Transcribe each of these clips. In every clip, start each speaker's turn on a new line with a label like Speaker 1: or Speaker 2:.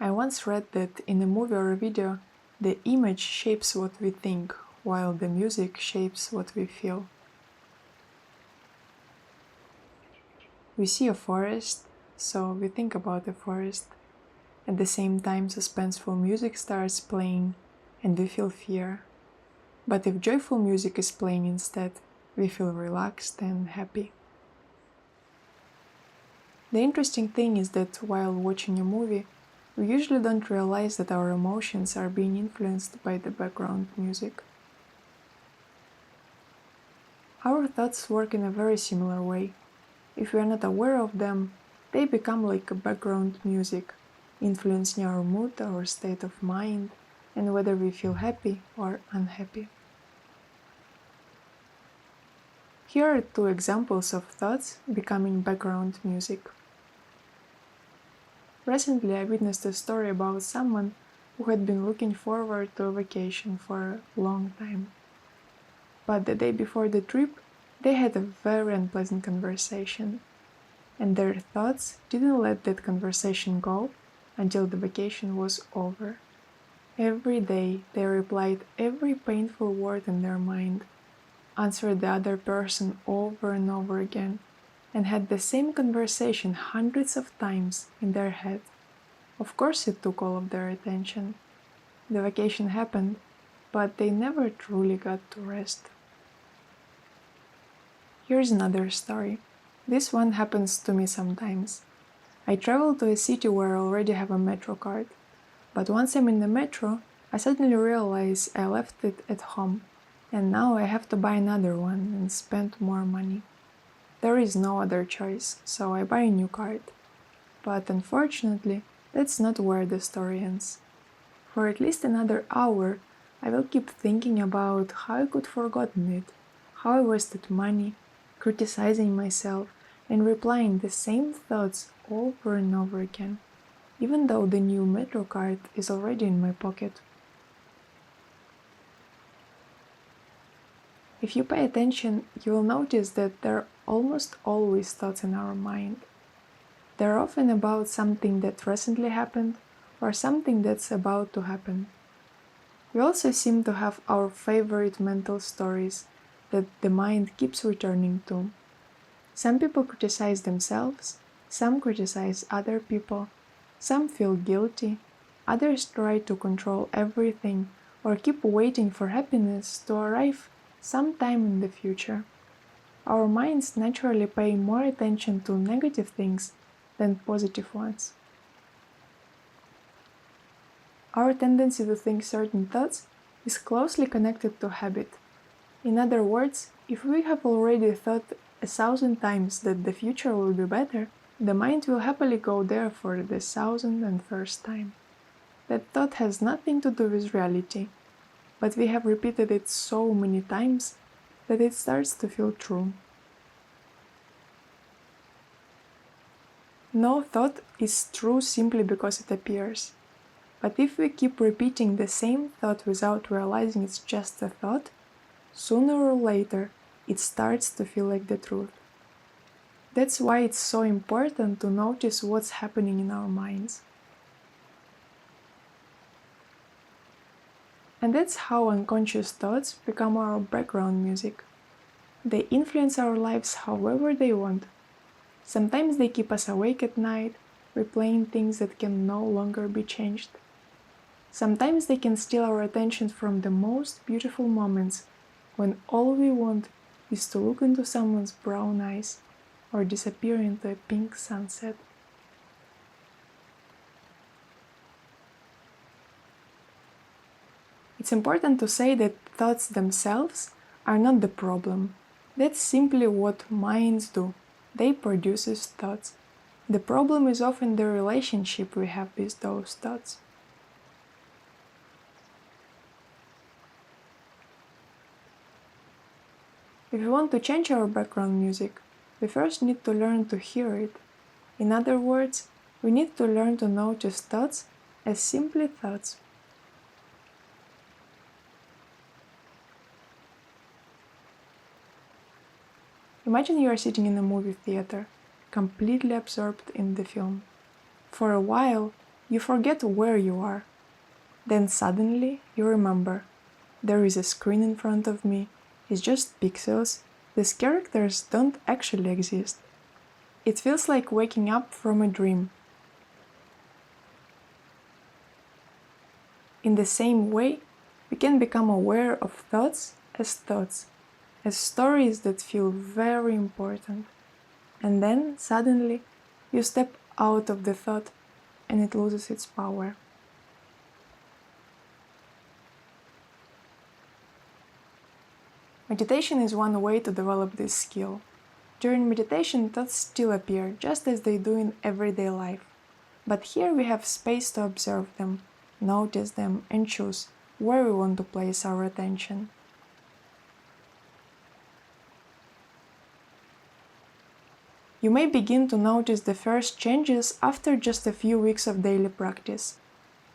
Speaker 1: I once read that in a movie or a video, the image shapes what we think, while the music shapes what we feel. We see a forest, so we think about the forest. At the same time, suspenseful music starts playing, and we feel fear. But if joyful music is playing instead, we feel relaxed and happy. The interesting thing is that while watching a movie, we usually don't realize that our emotions are being influenced by the background music. Our thoughts work in a very similar way. If we are not aware of them, they become like a background music, influencing our mood, our state of mind, and whether we feel happy or unhappy. Here are two examples of thoughts becoming background music. Recently, I witnessed a story about someone who had been looking forward to a vacation for a long time. But the day before the trip, they had a very unpleasant conversation, and their thoughts didn't let that conversation go until the vacation was over. Every day, they replied every painful word in their mind, answered the other person over and over again, and had the same conversation hundreds of times in their head. Of course it took all of their attention. The vacation happened, but they never truly got to rest. Here's another story. This one happens to me sometimes. I travel to a city where I already have a metro card, but once I'm in the metro, I suddenly realize I left it at home, and now I have to buy another one and spend more money. There is no other choice, so I buy a new card. But unfortunately, that's not where the story ends. For at least another hour, I will keep thinking about how I could have forgotten it, how I wasted money, criticizing myself, and replying the same thoughts over and over again, even though the new metro card is already in my pocket. If you pay attention, you will notice that there are almost always thoughts in our mind. They're often about something that recently happened or something that's about to happen. We also seem to have our favorite mental stories that the mind keeps returning to. Some people criticize themselves, some criticize other people, some feel guilty, others try to control everything or keep waiting for happiness to arrive sometime in the future. Our minds naturally pay more attention to negative things than positive ones. Our tendency to think certain thoughts is closely connected to habit. In other words, if we have already thought 1,000 times that the future will be better, the mind will happily go there for the 1,001st time. That thought has nothing to do with reality, but we have repeated it so many times that it starts to feel true. No thought is true simply because it appears. But if we keep repeating the same thought without realizing it's just a thought, sooner or later it starts to feel like the truth. That's why it's so important to notice what's happening in our minds. And that's how unconscious thoughts become our background music. They influence our lives however they want. Sometimes they keep us awake at night, replaying things that can no longer be changed. Sometimes they can steal our attention from the most beautiful moments, when all we want is to look into someone's brown eyes or disappear into a pink sunset. It's important to say that thoughts themselves are not the problem. That's simply what minds do. They produce thoughts. The problem is often the relationship we have with those thoughts. If we want to change our background music, we first need to learn to hear it. In other words, we need to learn to notice thoughts as simply thoughts. Imagine you are sitting in a movie theater, completely absorbed in the film. For a while, you forget where you are. Then suddenly you remember, there is a screen in front of me, it's just pixels, these characters don't actually exist. It feels like waking up from a dream. In the same way, we can become aware of thoughts, as stories that feel very important. And then, suddenly, you step out of the thought and it loses its power. Meditation is one way to develop this skill. During meditation, thoughts still appear, just as they do in everyday life. But here we have space to observe them, notice them, and choose where we want to place our attention. You may begin to notice the first changes after just a few weeks of daily practice,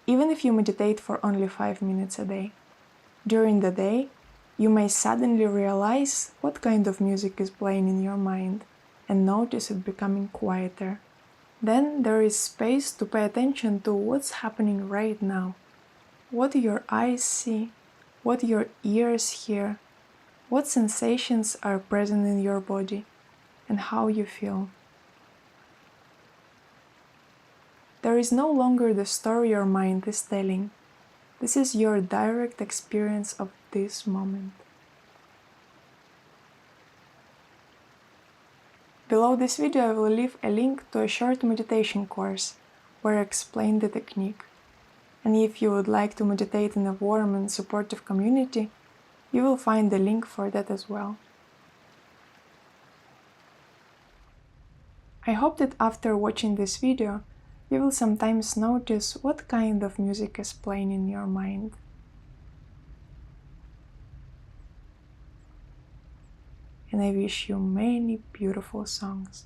Speaker 1: even if you meditate for only 5 minutes a day. During the day, you may suddenly realize what kind of music is playing in your mind and notice it becoming quieter. Then there is space to pay attention to what's happening right now. What your eyes see, what your ears hear, what sensations are present in your body, and how you feel. There is no longer the story your mind is telling. This is your direct experience of this moment. Below this video I will leave a link to a short meditation course where I explain the technique. And if you would like to meditate in a warm and supportive community, you will find the link for that as well. I hope that after watching this video, you will sometimes notice what kind of music is playing in your mind. And I wish you many beautiful songs.